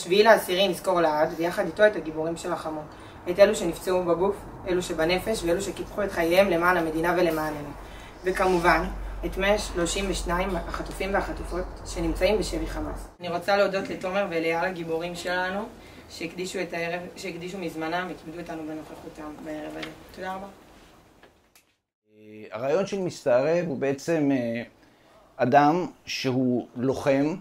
ב7/10 נזכור לעד, ויחד איתו את הגיבורים שלחמו. את אלו שנפצעו בגוף, אלו שבנפש, ואלו שקיפחו את חייהם למען המדינה ולמעננו. וכמובן, את 132 החטופים והחטופות שנמצאים בשבי חמאס. אני רוצה להודות לתומר ולאייל הגיבורים שלנו, שהקדישו מזמנם וכיבדו אותנו בנוכחותם בערב הזה. תודה רבה. הרעיון של מסתערב הוא בעצם אדם שהוא לוחם,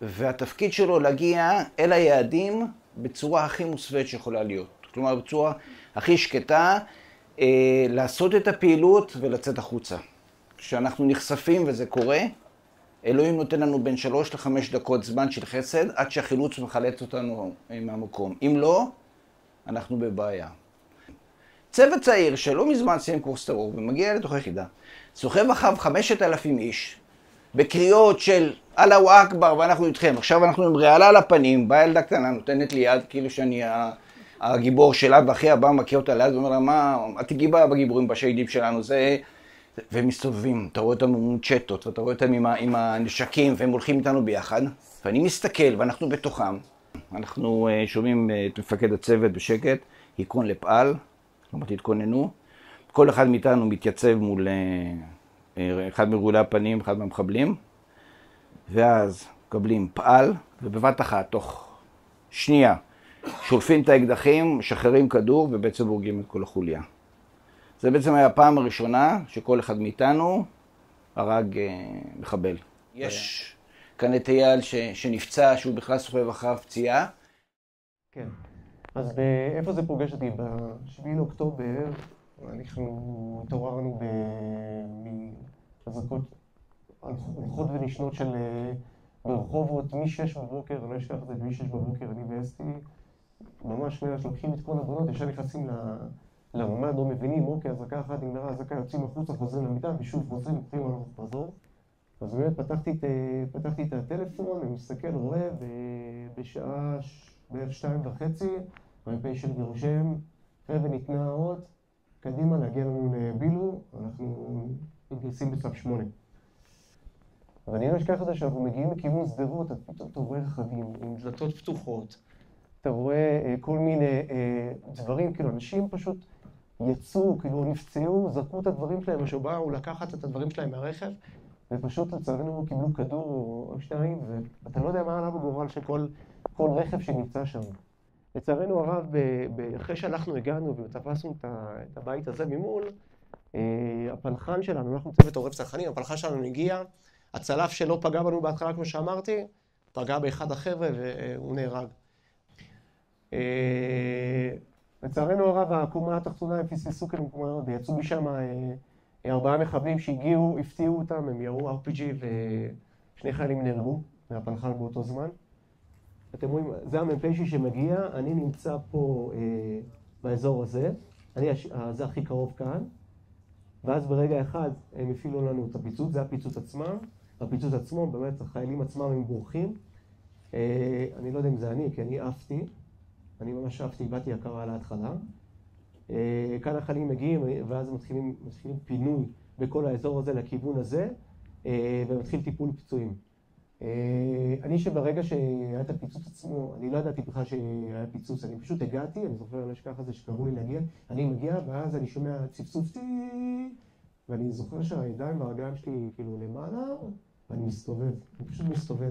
והתפקיד שלו להגיע אל היעדים בצורה הכי מוסווית שיכולה להיות. כלומר, בצורה הכי שקטה, לעשות את הפעילות ולצאת החוצה. כשאנחנו נחשפים וזה קורה, אלוהים נותן לנו בין 3 ל-5 דקות זמן של חסד, עד שהחילוץ מחלץ אותנו מהמקום. אם לא, אנחנו בבעיה. צוות צעיר שלא מזמן סיים קורס טרור ומגיע לתוך היחידה, סוחב אחריו 5,000 איש, בקריאות של אללהו אכבר ואנחנו איתכם. עכשיו אנחנו עם רעלה על הפנים, באה ילדה קטנה, נותנת לי יד כאילו שאני הגיבור שלה, ואחי הבא מכיר אותה ליד ואומר לה, מה, את תגיעי בגיבורים בשהידים שלנו, זה... והם מסתובבים, אתה רואה אותם מונצ'טות, ואתה רואה אותם עם הנשקים, והם הולכים איתנו ביחד, ואני מסתכל ואנחנו בתוכם. אנחנו שומעים את מפקד הצוות בשקט, היכון לפעל, כלומר תתכוננו. כל אחד מאיתנו מתייצב מול אחד מרעולי הפנים, אחד מהמחבלים, ואז מקבלים פעל, ובבת אחת, תוך שנייה, שולפים את האקדחים, משחררים כדור, ובעצם הורגים את כל החוליה. זה בעצם היה הפעם הראשונה שכל אחד מאיתנו הרג מחבל. יש כאן את אייל שנפצע, שהוא בכלל סוחב אחריו פציעה. כן. אז איפה זה פוגש אותי? ב7 לאוקטובר אנחנו התעוררנו בהזרקות הולכות ונשנות של ברחובות מ-6 בבוקר, אני לא אשכח את זה, מ-6 בבוקר אני ואסתי ממש לוקחים את כל הבנות, ישר נכנסים לממד, לא מבינים, אוקיי, הזרקה אחת נגמרה, הזרקה יוצאים החוצה, חוזרים למיטה, ושוב חוזרים, לוקחים הלוך חזור. אז באמת פתחתי את הטלפון, אני מסתכל, רואה, ובשעה בערך 2:30, המ"פ של גרשם, חבר'ה ניתנה אות, קדימה להגיע לנו לבילו, אנחנו מתגייסים בצו 8. ואני לא אשכח את זה שאנחנו מגיעים לכיוון שדרות, פתאום אתה רואה רכבים עם דלתות פתוחות, אתה רואה כל מיני דברים, כאילו אנשים פשוט יצאו, כאילו נפצעו, זרקו את הדברים שלהם, או שבאו לקחת את הדברים שלהם מהרכב, ופשוט לצערנו קיבלו כדור או שניים, ואתה לא יודע מה עלה בגורל של כל רכב שנמצא שם. לצערנו הרב, אחרי שאנחנו הגענו ותפסנו את הבית הזה ממול, הפלחן שלנו, אנחנו צוות עורף צרכנים, הפלחן שלנו הגיע, הצלף שלא פגע בנו בהתחלה, כמו שאמרתי, פגע באחד החבר'ה והוא נהרג. לצערנו הרב, הקומה התחתונה הם פספסו כאן מקומות, ויצאו משם 4 מחבלים שהגיעו, הפתיעו אותם, הם ירו RPG ו2 חיילים נהרגו מהפלחן באותו זמן. אתם רואים, זה המ"פ שמגיע, אני נמצא פה באזור הזה, זה הכי קרוב כאן, ואז ברגע אחד הם הפעילו לנו את הפיצוץ, זה הפיצוץ עצמם, הפיצוץ עצמו, באמת החיילים עצמם הם בורחים, אני לא יודע אם זה אני, כי אני עפתי, אני ממש עפתי, באתי הכרה על ההתחלה, כאן החיילים מגיעים ואז מתחילים פינוי בכל האזור הזה לכיוון הזה, ומתחיל טיפול פצועים. אני שברגע שהיה את הפיצוץ עצמו, אני לא ידעתי בכלל שהיה פיצוץ, אני פשוט הגעתי, אני זוכר לשכח את זה שקראו לי להגיע, אני מגיע ואז אני שומע צפצוף ואני זוכר שהידיים והרגליים שלי כאילו למעלה, ואני מסתובב, אני פשוט מסתובב.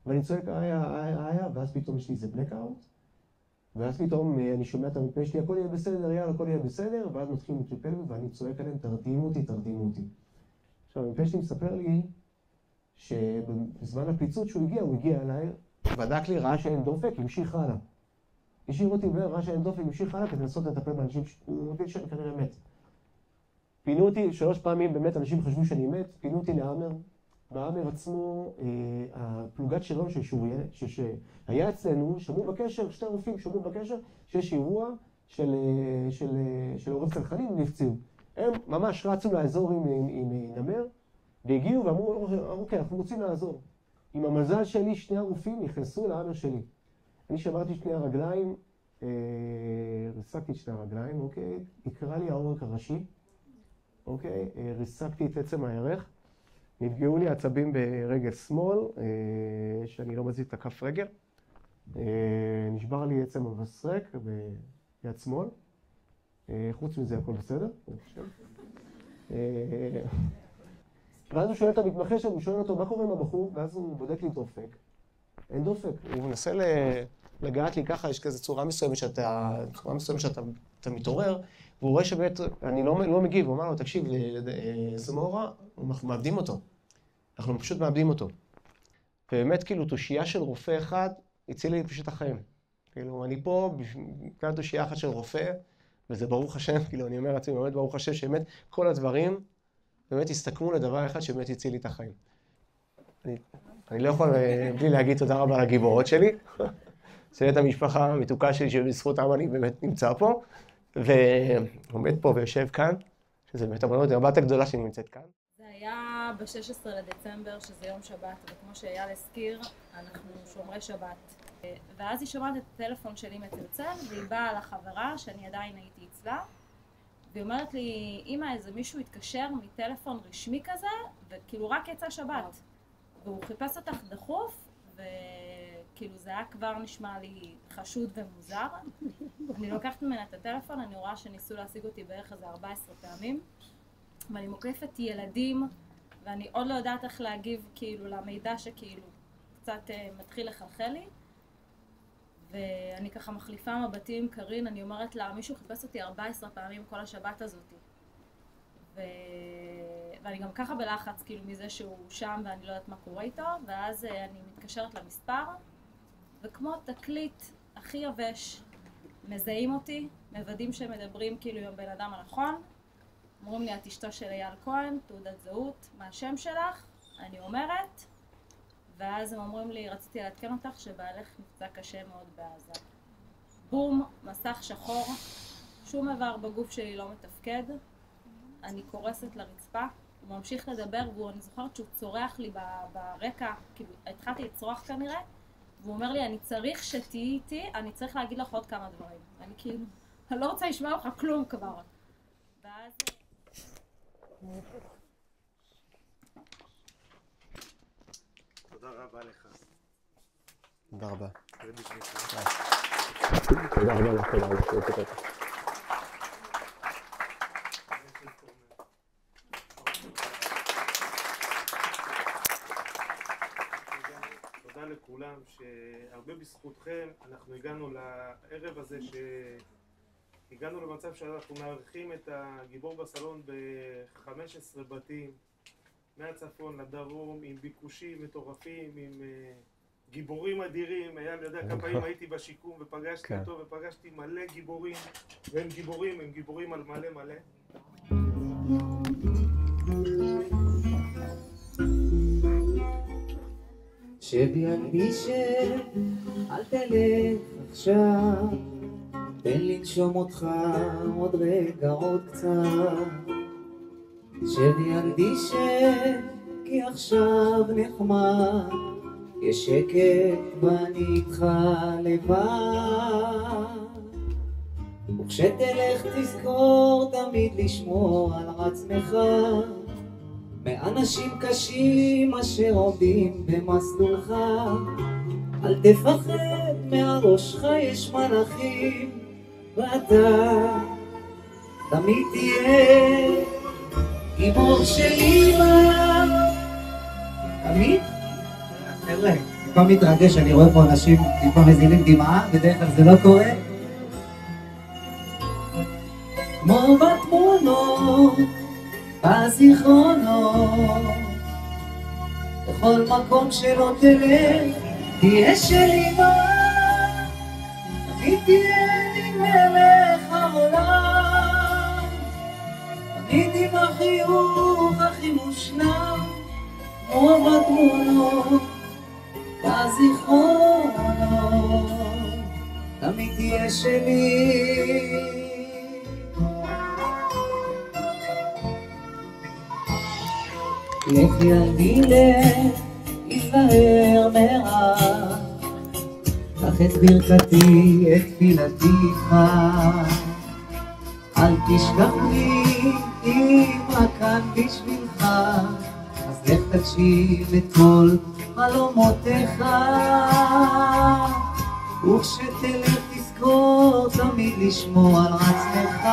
ואני צועק איה, ואז פתאום יש לי איזה בלקאוט, ואז פתאום אני שומע את המ"פ שלי, הכל יהיה בסדר, יאללה, הכל יהיה בסדר, ואז מתחילים לטפל בי ואני צועק עליהם, תרתימו אותי. עכשיו, המ"פ שלי מספר לי שבזמן הפיצוץ שהוא הגיע אליי, בדק לי, ראה שאין דופק, המשיך הלאה. השאיר אותי וראה שאין דופק, המשיך הלאה כדי לנסות לטפל באנשים, הוא מבין שאני כנראה מת. פינו אותי 3 פעמים, באמת אנשים חשבו שאני מת, פינו אותי להאמר. בהאמר עצמו, הפלוגת שלנו שהיה אצלנו, שמעו בקשר, 2 רופאים שמעו בקשר, שיש אירוע של עורף צנחנים ונפצעו. הם ממש רצו לאזור עם נמר, והגיעו ואמרו, אוקיי, אנחנו רוצים לעזור. עם המזל שלי, 2 הרופאים נכנסו להאמר שלי. אני שברתי 2 הרגליים, ריסקתי את 2 הרגליים, אוקיי? יקרה לי העורק הראשי, אוקיי? ריסקתי את עצם הירך. נפגעו לי עצבים ברגל שמאל, שאני לא מזיז את הכף רגל. נשבר לי עצם המסרק ביד שמאל. חוץ מזה הכל בסדר, אני חושב. ואז הוא שואל את המתמחה שלו, הוא שואל אותו מה קורה עם הבחור, ואז הוא בודק לי דופק. אין דופק. הוא מנסה לגעת לי ככה, יש כזה צורה מסוימת שאתה מתעורר, והוא רואה שבאמת, אני לא מגיב, הוא אמר לו, תקשיב, זמורה, אנחנו מאבדים אותו. אנחנו פשוט מאבדים אותו. ובאמת, כאילו, תושייה של רופא אחד, הצילה לי פשוט החיים. כאילו, אני פה, כאן תושייה אחת של רופא, וזה ברוך השם, כאילו, אני אומר לעצמי, באמת ברוך השם, שבאמת כל הדברים, באמת הסתכמו לדבר אחד שבאמת הציל לי את החיים. אני לא יכול בלי להגיד תודה רבה לגיבורות שלי. את המשפחה המתוקה שלי, שבזכותם אני באמת נמצא פה, ועומד פה ויושב כאן, שזה באמת אמרנו, הבת הגדולה שאני נמצאת כאן. זה היה ב-16 לדצמבר, שזה יום שבת, וכמו שאייל הזכיר, אנחנו שומרי שבת. ואז היא שומעת את הטלפון שלי מצלצל, והיא באה לחברה שאני עדיין הייתי אצלה, והיא אומרת לי, אמא, איזה מישהו התקשר מטלפון רשמי כזה, וכאילו רק יצא שבת. והוא חיפש אותך דחוף, וכאילו זה היה כבר נשמע לי חשוד ומוזר. אני לוקחת ממנה את הטלפון, אני רואה שניסו להשיג אותי בערך איזה 14 פעמים, ואני מוקפת ילדים, ואני עוד לא יודעת איך להגיב כאילו למידע שכאילו קצת מתחיל לחלחל לי. ואני ככה מחליפה מבטים עם קרין, אני אומרת לה, מישהו חיפש אותי 14 פעמים כל השבת הזאת. ואני גם ככה בלחץ כאילו מזה שהוא שם ואני לא יודעת מה קורה איתו, ואז אני מתקשרת למספר, וכמו תקליט הכי יבש, מזהים אותי, מוודאים שהם מדברים כאילו עם הבן אדם הנכון, אומרים לי, את אשתו של אייל כהן, תעודת זהות, מה השם שלך? אני אומרת, ואז הם אומרים לי, רציתי לעדכן אותך שבעלך נפצע קשה מאוד בעזה. בום, מסך שחור, שום איבר בגוף שלי לא מתפקד, אני קורסת לרצפה, הוא ממשיך לדבר, ואני זוכרת שהוא צורח לי ברקע, כאילו התחלתי לצרוח כנראה, והוא אומר לי, אני צריך שתהיי איתי, אני צריך להגיד לך עוד כמה דברים. אני כאילו, אני לא רוצה לשמוע לך כלום כבר. ואז... תודה רבה לך. תודה רבה. תודה רבה לך. תודה לכולם, שהרבה בזכותכם אנחנו הגענו לערב הזה, שהגענו למצב שאנחנו מארחים את הגיבור בסלון ב-15 בתים, מהצפון לדרום, עם ביקושים מטורפים, עם גיבורים אדירים. אייל יודע כמה פעמים הייתי בשיקום ופגשתי אותו, ופגשתי מלא גיבורים, והם גיבורים על מלא מלא. שבי ילדי שב, אל תלך עכשיו, תן לנשום אותך עוד רגע, עוד קצת. שבי ילדי שב, כי עכשיו נחמד, יש שקט ואני איתך לבד. וכשתלך תזכור תמיד לשמור על עצמך, מאנשים קשים אשר עומדים במסלולך. אל תפחד, מעל ראשך יש מלאכים, ואתה תמיד תהיה גיבור של אמא. תמיד? חבר'ה, טיפה מתרגש, אני רואה פה אנשים טיפה מזילים דמעה, בדרך כלל זה לא קורה. כמו בתמונות, בזיכרונות, בכל מקום שלא תלך, תהיה שלי בה, תמיד תהיה לי מלך העולם, תמיד עם החיוך הכי מושלם, כמו בתמונות, בזיכרונות, תמיד תהיה שלי. לך ילדי לך, יזהר מרע, קח את ברכתי, את תפילתי איתך. אל תשכח לי, אמא כאן בשבילך, אז לך תקשיב את כל חלומותיך. וכשתלך תזכור תמיד לשמור על עצמך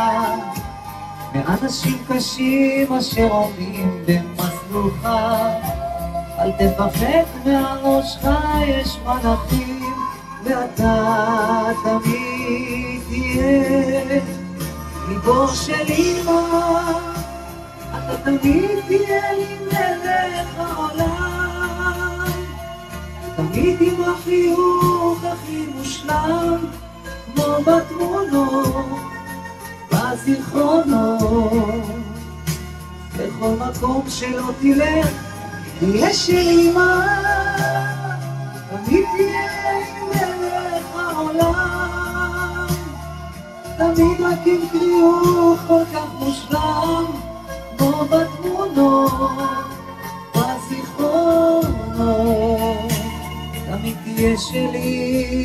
מאנשים קשים אשר עומדים במסלולך. אל תפחד מעל ראשך יש מלאכים ואתה תמיד תהיה גיבור של אמא. אתה תמיד תהיה לי מלך העולם, תמיד עם החיוך הכי מושלם כמו בתמונות בזיכרונות. בכל מקום שלא תלך תהיה של אמא, תמיד תהיה עם מלך העולם, תמיד רק עם חיוך כל כך מושלם כמו בתמונות בזיכרונות. תמיד תהיה שלי.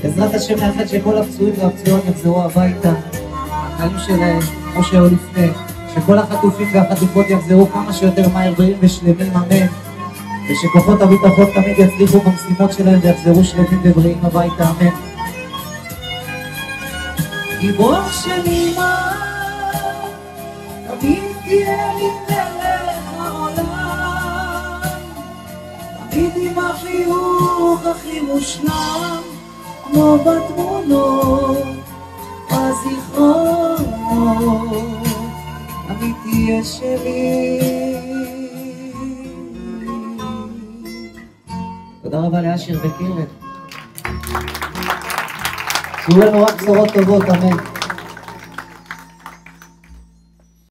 בעזרת השם נאחל שכל הפצועים והפצועות יחזרו הביתה החיים שלהם כמו שהיו לפני, שכל החטופים והחטופות יחזרו כמה שיותר מהר בריאים ושלמים, אמן. ושכוחות הביטחון תמיד יצליחו במשימות שלהם ויחזרו שלמים ובריאים הביתה, אמן. גיבור של אמא, תמיד תהיה לי מלך העולם, תמיד עם החיוך הכי מושלם כמו בתמונות בזיכרונות. תמיד תהיה שלי. תודה רבה לאשר וקרן. שיהיו לנו רק בשורות טובות, אמן.